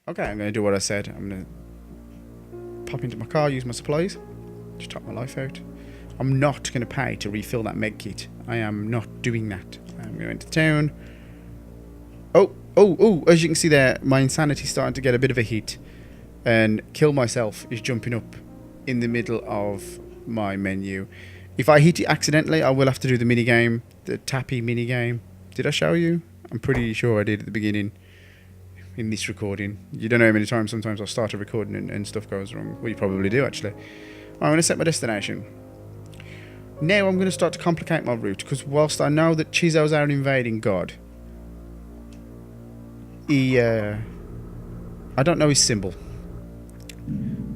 Okay, I'm going to do what I said. I'm going to pop into my car, use my supplies, just top my life out. I'm not going to pay to refill that med kit. I am not doing that. I'm going to town. Oh, as you can see there, my insanity's starting to get a bit of a hit. And kill myself is jumping up in the middle of my menu. If I hit it accidentally, I will have to do the minigame, the tappy minigame. Did I show you? I'm pretty sure I did at the beginning in this recording. You don't know how many times sometimes I'll start a recording and stuff goes wrong. Well, you probably do, actually. I'm going to set my destination. Now I'm going to start to complicate my route, because whilst I know that Chizos are invading God, I don't know his symbol.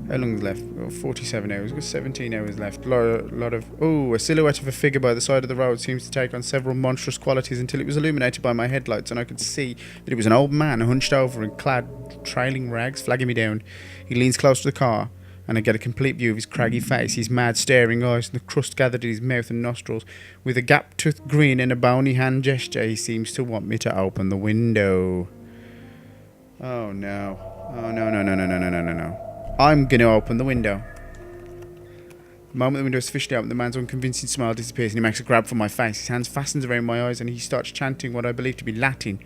How long is left? Oh, 47 hours. We've got 17 hours left. A silhouette of a figure by the side of the road seems to take on several monstrous qualities until it was illuminated by my headlights, and I could see that it was an old man hunched over and clad trailing rags, flagging me down. He leans close to the car, and I get a complete view of his craggy face, his mad staring eyes, and the crust gathered in his mouth and nostrils. With a gap-toothed grin and a bony hand gesture, he seems to want me to open the window. Oh no. Oh no. I'm going to open the window. The moment the window is officially open, the man's unconvincing smile disappears and he makes a grab for my face. His hands fastens around my eyes and he starts chanting what I believe to be Latin.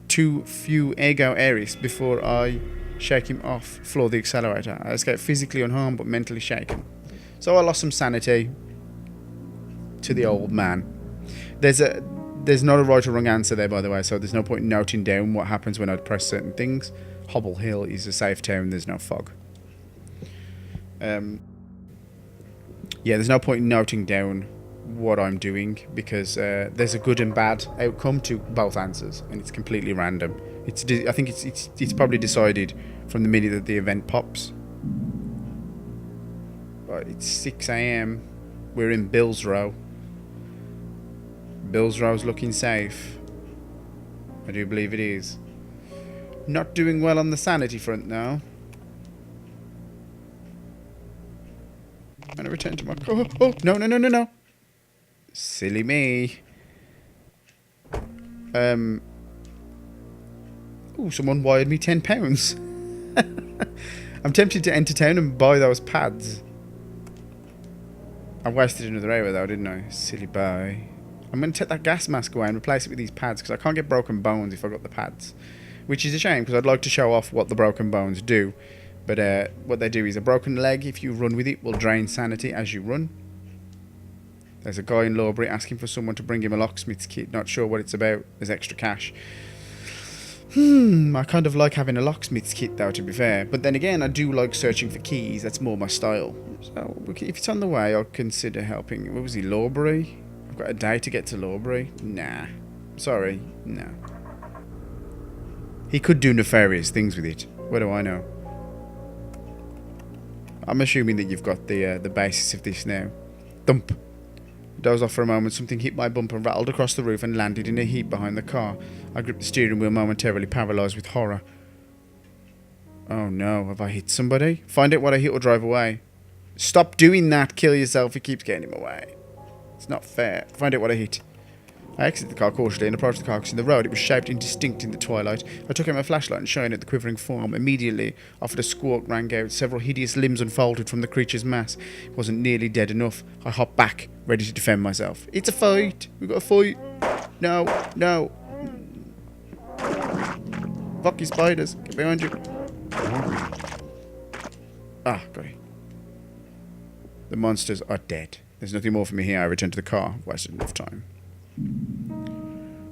Tu fu ego eris, before I shake him off, floor the accelerator. I escape physically unharmed but mentally shaken. So I lost some sanity to the old man. There's not a right or wrong answer there, by the way, so there's no point in noting down what happens when I press certain things. Hobble Hill is a safe town, there's no fog. There's no point in noting down what I'm doing, because there's a good and bad outcome to both answers, and it's completely random. I think it's probably decided from the minute that the event pops. But it's 6 AM. We're in Bill's Row. Bill's Row's looking safe. I do believe it is. Not doing well on the sanity front now. I'm gonna return to my car. Oh, no. Silly me. Someone wired me £10. I'm tempted to enter town and buy those pads. I wasted another hour though, didn't I? Silly boy. I'm going to take that gas mask away and replace it with these pads, because I can't get broken bones if I got the pads. Which is a shame, because I'd like to show off what the broken bones do. But what they do is a broken leg, if you run with it, will drain sanity as you run. There's a guy in Lawbury asking for someone to bring him a locksmith's kit. Not sure what it's about. There's extra cash. I kind of like having a locksmith's kit though, to be fair. But then again, I do like searching for keys. That's more my style. So if it's on the way, I'll consider helping. What was he, Lawbury? I've got a day to get to Lawbury. Nah. Sorry. No. He could do nefarious things with it. What do I know? I'm assuming that you've got the basis of this now. Thump. Dozed off for a moment. Something hit my bumper, rattled across the roof and landed in a heap behind the car. I gripped the steering wheel, momentarily paralysed with horror. Oh no, have I hit somebody? Find out what I hit or drive away. Stop doing that. Kill yourself. He keeps getting him away. It's not fair. Find out what I hit. I exited the car cautiously and approached the carcass in the road. It was shaped indistinct in the twilight. I took out my flashlight and shined at the quivering form. Immediately, after the squawk rang out, several hideous limbs unfolded from the creature's mass. It wasn't nearly dead enough. I hopped back, ready to defend myself. It's a fight! We've got a fight! No! Fuck you, spiders! Get behind you! Ah, got it. The monsters are dead. There's nothing more for me here. I returned to the car. Wasted enough time.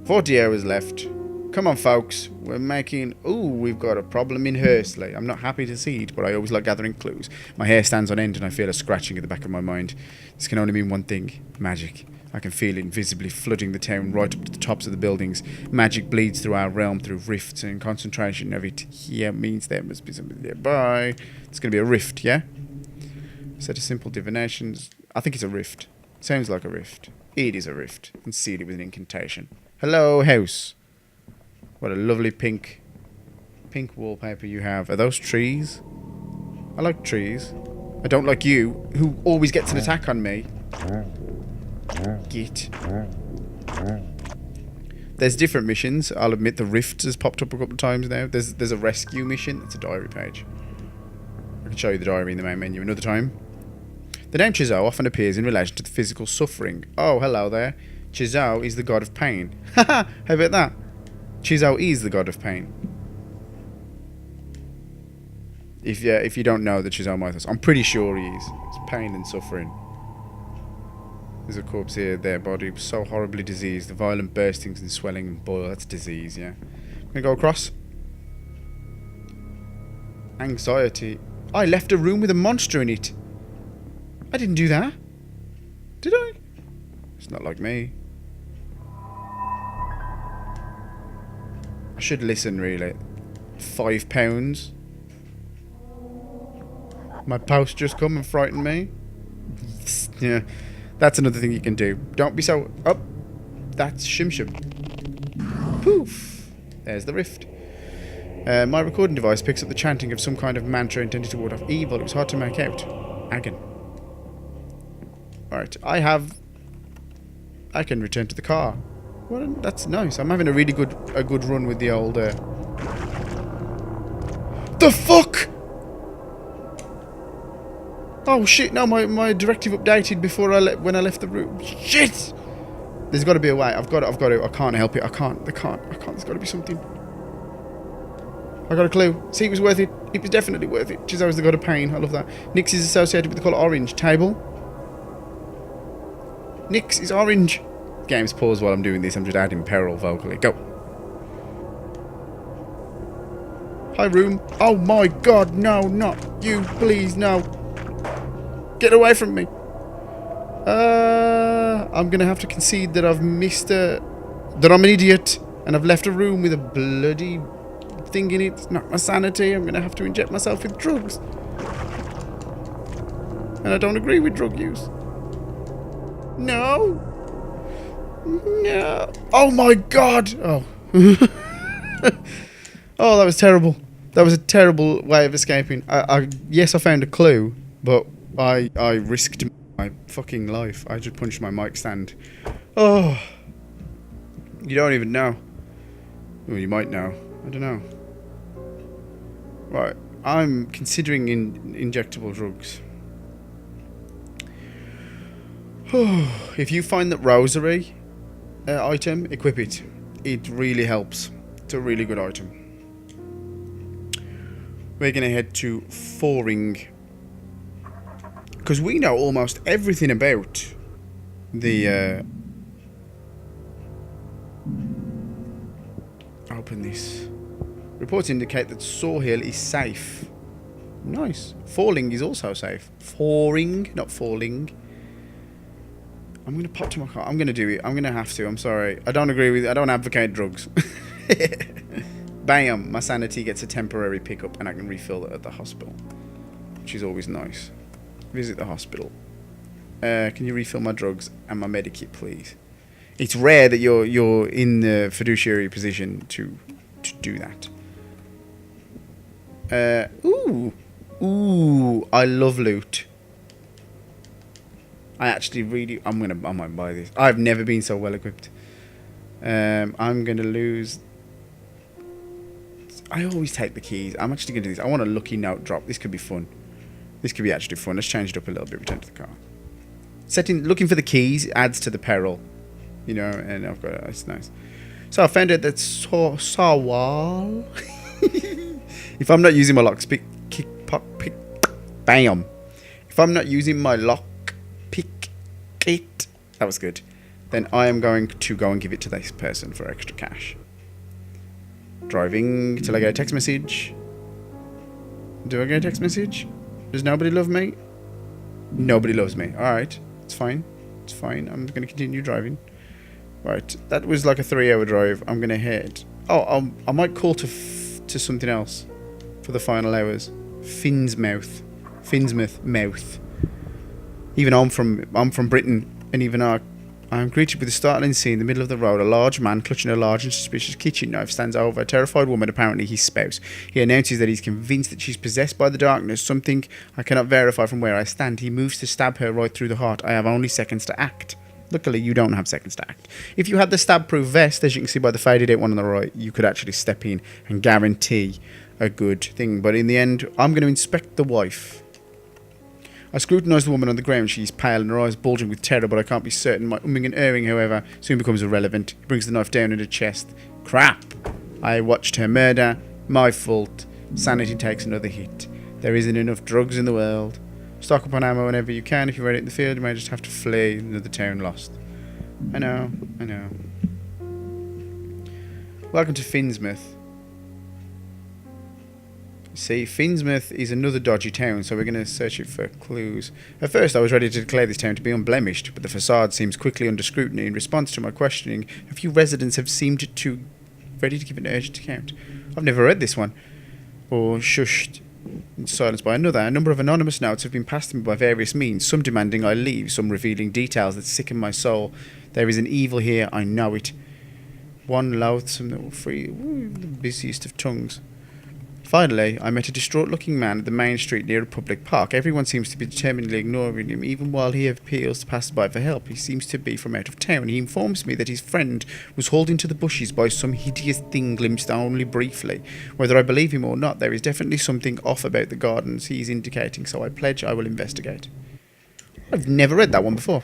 40 hours left. Come on, folks. We're making... Ooh, we've got a problem in Hursley. I'm not happy to see it, but I always like gathering clues. My hair stands on end and I feel a scratching at the back of my mind. This can only mean one thing. Magic. I can feel it invisibly flooding the town right up to the tops of the buildings. Magic bleeds through our realm through rifts, and concentration of it here means there must be something nearby. It's going to be a rift, yeah? Set of simple divinations. I think it's a rift. Sounds like a rift. It is a rift. And seal it with an incantation. Hello, house. What a lovely pink wallpaper you have. Are those trees? I like trees. I don't like you, who always gets an attack on me. Git. There's different missions. I'll admit the Rift has popped up a couple of times now. There's a rescue mission. It's a diary page. I can show you the diary in the main menu another time. The name Chizou often appears in relation to the physical suffering. Oh, hello there. Chizou is the god of pain. Haha, how about that? Chizou is the god of pain. If you don't know the Chizou mythos, I'm pretty sure he is. It's pain and suffering. There's a corpse here, their body was so horribly diseased, the violent burstings and swelling and boil, that's disease, yeah. I'm gonna go across. Anxiety. I left a room with a monster in it. I didn't do that. Did I? It's not like me. I should listen, really. £5. My post just come and frightened me. Yeah. That's another thing you can do. Don't be so... Oh, that's Shim Shim. Poof. There's the rift. My recording device picks up the chanting of some kind of mantra intended to ward off evil. It was hard to make out. Agon. Alright, I can return to the car. Well, that's nice. I'm having a really good run with the old... The fuck?! Oh shit, no, my directive updated before when I left the room. Shit! There's got to be a way. I've got to. I can't help it. I can't. There's got to be something. I got a clue. See, it was worth it. It was definitely worth it. Chizou is the god of pain. I love that. Nyx is associated with the colour orange. Table. Nyx is orange. Game's paused while I'm doing this. I'm just adding peril vocally. Go. Hi, room. Oh my god, no, not you. Please, no. Get away from me. I'm going to have to concede that I've missed that I'm an idiot and I've left a room with a bloody thing in it. It's not my sanity. I'm going to have to inject myself with drugs. And I don't agree with drug use. No. No. Oh my god. Oh. Oh, that was terrible. That was a terrible way of escaping. Yes, I found a clue, but I risked my fucking life. I just punched my mic stand. Oh. You don't even know. Well, you might know. I don't know. Right. I'm considering injectable drugs. If you find that rosary item, equip it. It really helps. It's a really good item. We're going to head to Foring. Because we know almost everything about the... Open this. Reports indicate that Sawhill is safe. Nice. Falling is also safe. Foring, not falling. I'm going to pop to my car. I'm going to do it. I'm going to have to. I'm sorry. I don't agree with... I don't advocate drugs. Bam. My sanity gets a temporary pickup and I can refill it at the hospital. Which is always nice. Visit the hospital. Can you refill my drugs and my medikit, please? It's rare that you're in the fiduciary position to do that. Ooh, I love loot. I actually really, I might buy this. I've never been so well equipped. I'm gonna lose. I always take the keys. I'm actually gonna do this. I want a lucky note drop. This could be fun. This could be actually fun. Let's change it up a little bit. Return to the car. Looking for the keys adds to the peril. You know, and I've got it. It's nice. So I found out that Sawal. If I'm not using my lock pick, bam. If I'm not using my lock pick it, that was good. Then I am going to go and give it to this person for extra cash. Driving till I get a text message. Do I get a text message? Does nobody love me? Nobody loves me. Alright. It's fine. It's fine. I'm going to continue driving. Right. That was like a 3-hour drive. I'm going to head... Oh, I might call to something else for the final hours. Finsmouth. Mouth. Even I'm from Britain, and even I'm greeted with a startling scene in the middle of the road. A large man clutching a large and suspicious kitchen knife stands over a terrified woman, apparently his spouse. He announces that he's convinced that she's possessed by the darkness, something I cannot verify from where I stand. He moves to stab her right through the heart. I have only seconds to act. Luckily, you don't have seconds to act. If you had the stab-proof vest, as you can see by the faded out one on the right, you could actually step in and guarantee a good thing. But in the end, I'm going to inspect the wife. I scrutinise the woman on the ground. She's pale and her eyes bulging with terror, but I can't be certain. My umming and erring, however, soon becomes irrelevant. He brings the knife down in her chest. Crap! I watched her murder. My fault. Sanity takes another hit. There isn't enough drugs in the world. Stock up on ammo whenever you can. If you're out in the field, you may just have to flee. Another town lost. I know. Welcome to Finsmouth. See, Finsmouth is another dodgy town, so we're going to search it for clues. At first, I was ready to declare this town to be unblemished, but the facade seems quickly under scrutiny. In response to my questioning, a few residents have seemed ready to give an urgent account. I've never read this one, or shushed in silence by another. A number of anonymous notes have been passed to me by various means, some demanding I leave, some revealing details that sicken my soul. There is an evil here, I know it. One loathsome that will free the busiest of tongues. Finally, I met a distraught-looking man at the main street near a public park. Everyone seems to be determinedly ignoring him, even while he appeals to passers-by for help. He seems to be from out of town. He informs me that his friend was hauled into the bushes by some hideous thing glimpsed only briefly. Whether I believe him or not, there is definitely something off about the gardens he is indicating, so I pledge I will investigate. I've never read that one before.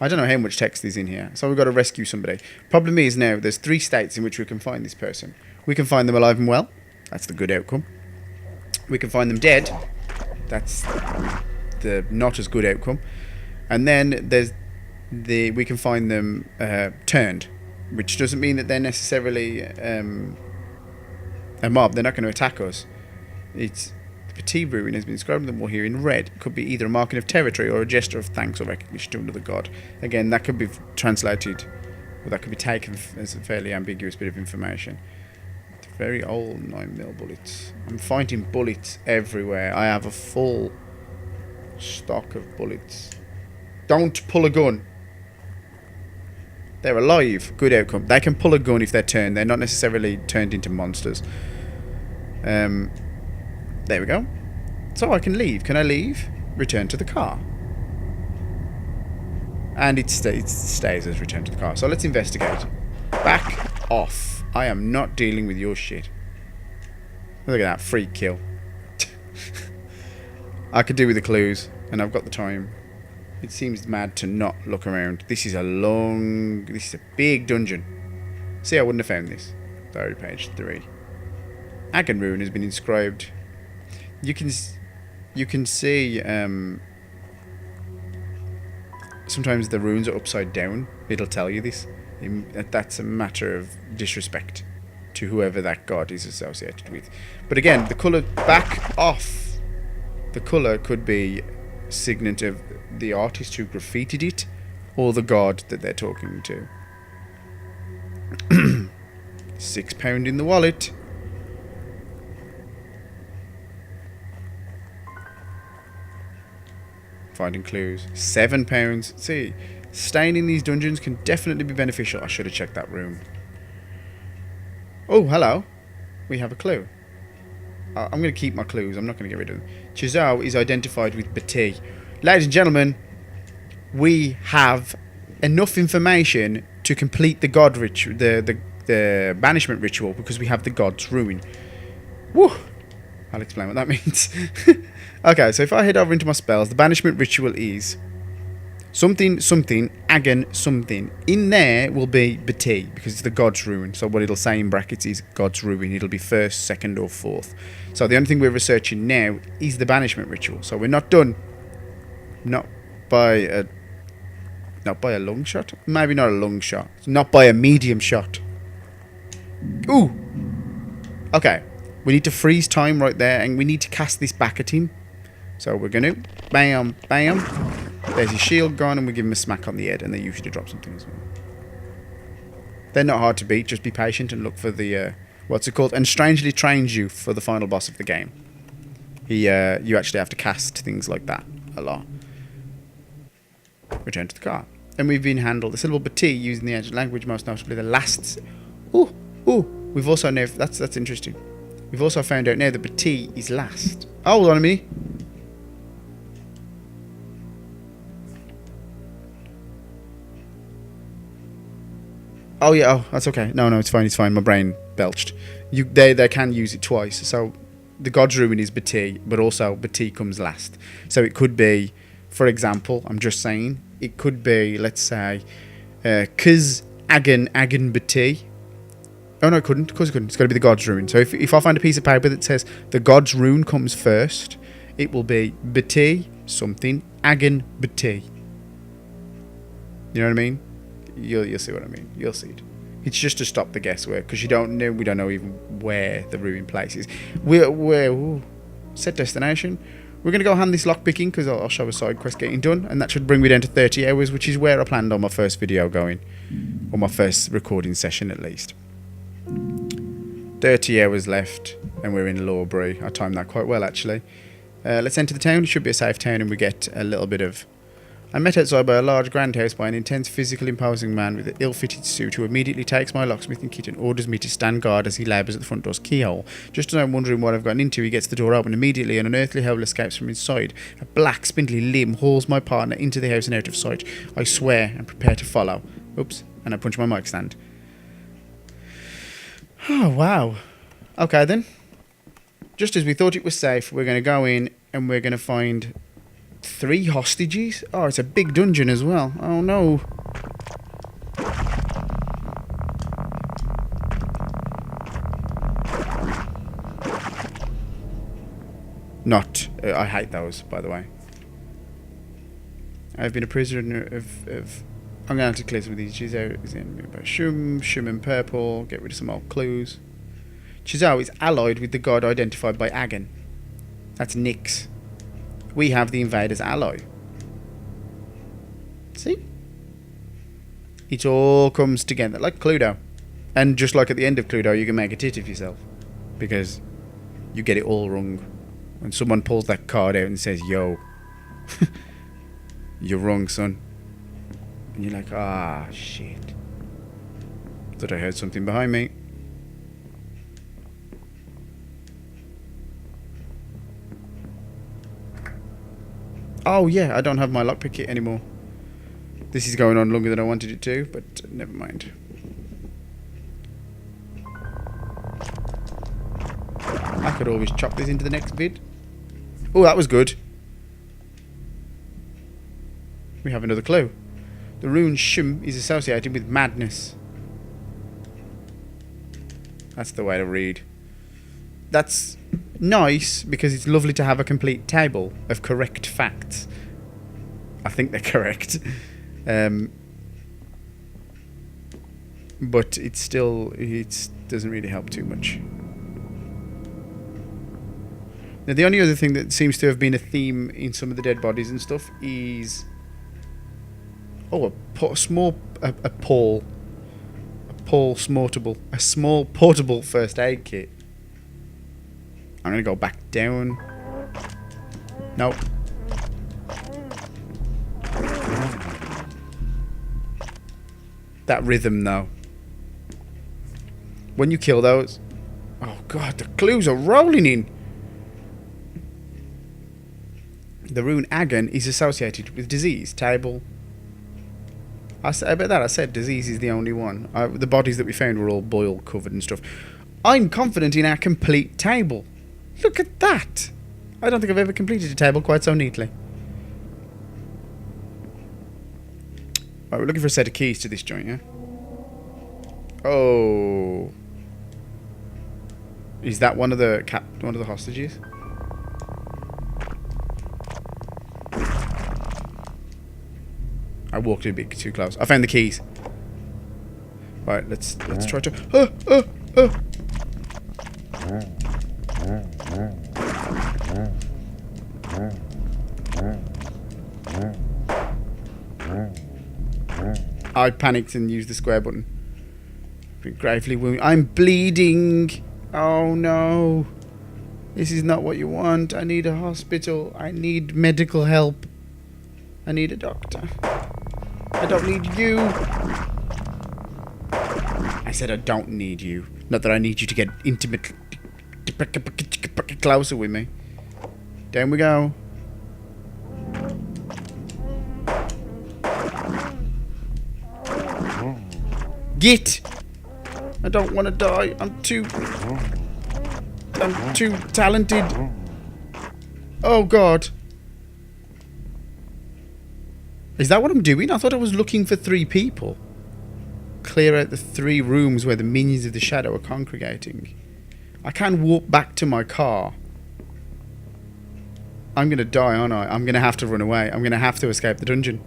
I don't know how much text is in here, so we've got to rescue somebody. Problem is now, there's 3 states in which we can find this person. We can find them alive and well. That's the good outcome. We can find them dead. That's the not as good outcome. And then there's we can find them turned, which doesn't mean that they're necessarily a mob. They're not going to attack us. It's the Petit Ruin has been described in the wall here in red. It could be either a marking of territory or a gesture of thanks or recognition to another god. Again, that could be translated, or that could be taken as a fairly ambiguous bit of information. Very old 9mm bullets. I'm finding bullets everywhere. I have a full stock of bullets. Don't pull a gun. They're alive. Good outcome. They can pull a gun if they're turned. They're not necessarily turned into monsters. There we go. So I can leave. Can I leave? Return to the car. And it stays as return to the car. So let's investigate. Back off. I am not dealing with your shit. Look at that. Free kill. I could do with the clues. And I've got the time. It seems mad to not look around. This is a big dungeon. See, I wouldn't have found this. Diary page 3. Agon Ruin has been inscribed. You can see sometimes the runes are upside down. It'll tell you this. That's a matter of disrespect to whoever that god is associated with. But again, the colour back off. The colour could be signet of the artist who graffitied it, or the god that they're talking to. £6 in the wallet. Finding clues. £7. See, staying in these dungeons can definitely be beneficial. I should have checked that room. Oh, hello. We have a clue. I'm going to keep my clues. I'm not going to get rid of them. Chizou is identified with Bati. Ladies and gentlemen, we have enough information to complete the god ritual, the banishment ritual, because we have the god's ruin. Woo! I'll explain what that means. Okay, so if I head over into my spells, the banishment ritual is something, Agon, something. In there will be Bati, because it's the god's ruin. So what it'll say in brackets is god's ruin. It'll be first, second, or fourth. So the only thing we're researching now is the banishment ritual. So we're not done. Not by a long shot. Maybe not a long shot. Not by a medium shot. Ooh. Okay. We need to freeze time right there, and we need to cast this back at him. So we're going to bam, bam. There's his shield gone, and we give him a smack on the head, and they usually drop something as well. They're not hard to beat. Just be patient and look for the what's it called? And strangely trains you for the final boss of the game. You actually have to cast things like that a lot. Return to the car. And we've been handled the syllable Bati using the ancient language, most notably the last. Ooh. We've also now that's interesting. We've also found out now that Bati is last. Oh, hold on a minute. Oh yeah, oh, that's okay. No, it's fine, it's fine. My brain belched. They can use it twice. So the God's Ruin is Bati, but also Bati comes last. So it could be, for example, I'm just saying, it could be, let's say, Kuz Agan Bati. Oh no, it couldn't. Of course it couldn't. It's got to be the God's Ruin. So if I find a piece of paper that says the God's Rune comes first, it will be Bati something Agan Bati. You know what I mean? You'll see what I mean. You'll see it. It's just to stop the guesswork, because we don't know even where the ruin place is. We're set destination. We're going to go hand this lockpicking, because I'll show a side quest getting done, and that should bring me down to 30 hours, which is where I planned on my first video going, or my first recording session at least. 30 hours left, and we're in Lawbury. I timed that quite well, actually. Let's enter the town. It should be a safe town, and we get a little bit of... I'm met outside by a large grand house by an intense, physical, imposing man with an ill-fitted suit who immediately takes my locksmith and kit and orders me to stand guard as he labours at the front door's keyhole. Just as I'm wondering what I've gotten into, he gets the door open immediately. An unearthly howl escapes from inside. A black, spindly limb hauls my partner into the house and out of sight. I swear and prepare to follow. Oops, and I punch my mic stand. Oh, wow. Okay, then. Just as we thought it was safe, we're going to go in and we're going to find 3 hostages. Oh, it's a big dungeon as well. Oh, no. Not. I hate those, by the way. I've been a prisoner of I'm going to have to clear some of these. Chizou is in by Shum and purple. Get rid of some old clues. Chizou is allied with the god identified by Agan. That's Nyx. We have the invader's ally. See? It all comes together. Like Cluedo. And just like at the end of Cluedo, you can make a tit of yourself. Because you get it all wrong. When someone pulls that card out and says, yo, you're wrong, son. And you're like, ah, shit. Thought I heard something behind me. Oh yeah, I don't have my lockpick kit anymore. This is going on longer than I wanted it to, but never mind. I could always chop this into the next vid. Oh, that was good. We have another clue. The rune Shum is associated with madness. That's the way to read. That's nice, because it's lovely to have a complete table of correct facts. I think they're correct. But it doesn't really help too much. Now, the only other thing that seems to have been a theme in some of the dead bodies and stuff is... Oh, a small portable first aid kit. I'm gonna go back down. Nope. That rhythm, though. When you kill those... Oh, God, the clues are rolling in. The rune Agan is associated with disease. Table. I bet that I said disease is the only one. The bodies that we found were all boil covered and stuff. I'm confident in our complete table. Look at that. I don't think I've ever completed a table quite so neatly. Right, we're looking for a set of keys to this joint, yeah? Oh. Is that one of the hostages? I walked in a bit too close. I found the keys. Right, let's try to... I panicked and used the square button. Been gravely wounded. I'm bleeding. Oh no. This is not what you want. I need a hospital. I need medical help. I need a doctor. I don't need you. I said I don't need you. Not that I need you to get intimate closer with me. Down we go. Git! I don't want to die. I'm too talented. Oh, God. Is that what I'm doing? I thought I was looking for 3 people. Clear out the 3 rooms where the minions of the shadow are congregating. I can walk back to my car. I'm going to die, aren't I? I'm going to have to run away. I'm going to have to escape the dungeon.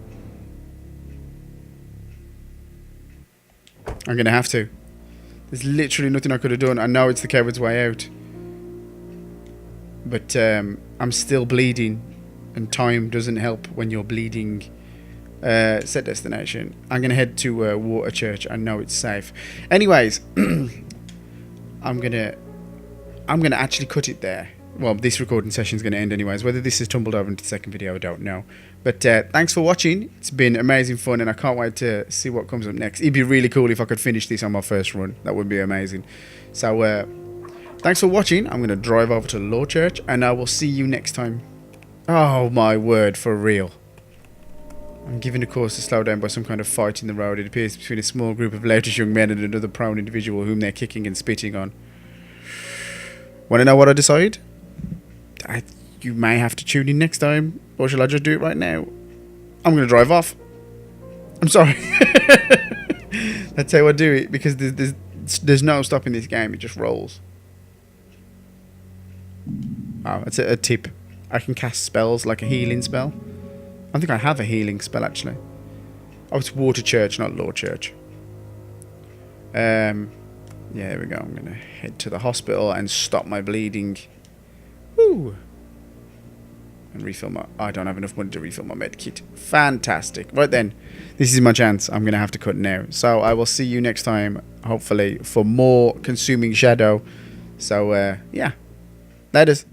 I'm going to have to. There's literally nothing I could have done. I know it's the coward's way out. But I'm still bleeding. And time doesn't help when you're bleeding. Set destination. I'm going to head to Water Church. I know it's safe. Anyways. I'm going to actually cut it there. Well, this recording session is going to end anyways. Whether this has tumbled over into the second video, I don't know. But thanks for watching. It's been amazing fun, and I can't wait to see what comes up next. It'd be really cool if I could finish this on my first run. That would be amazing. So, thanks for watching. I'm going to drive over to Law Church, and I will see you next time. Oh, my word, for real. I'm given a course to slow down by some kind of fight in the road. It appears between a small group of loutish young men and another prone individual whom they're kicking and spitting on. Want to know what I decide? You may have to tune in next time, or shall I just do it right now? I'm going to drive off. I'm sorry. That's how I do it, because there's no stopping this game. It just rolls. Oh, that's a tip. I can cast spells like a healing spell. I think I have a healing spell, actually. Oh, it's Water Church, not Law Church. Yeah, there we go. I'm going to head to the hospital and stop my bleeding. Woo! And refill my... I don't have enough money to refill my med kit. Fantastic. Right then. This is my chance. I'm going to have to cut now. So I will see you next time, hopefully, for more Consuming Shadow. So, yeah. Laters.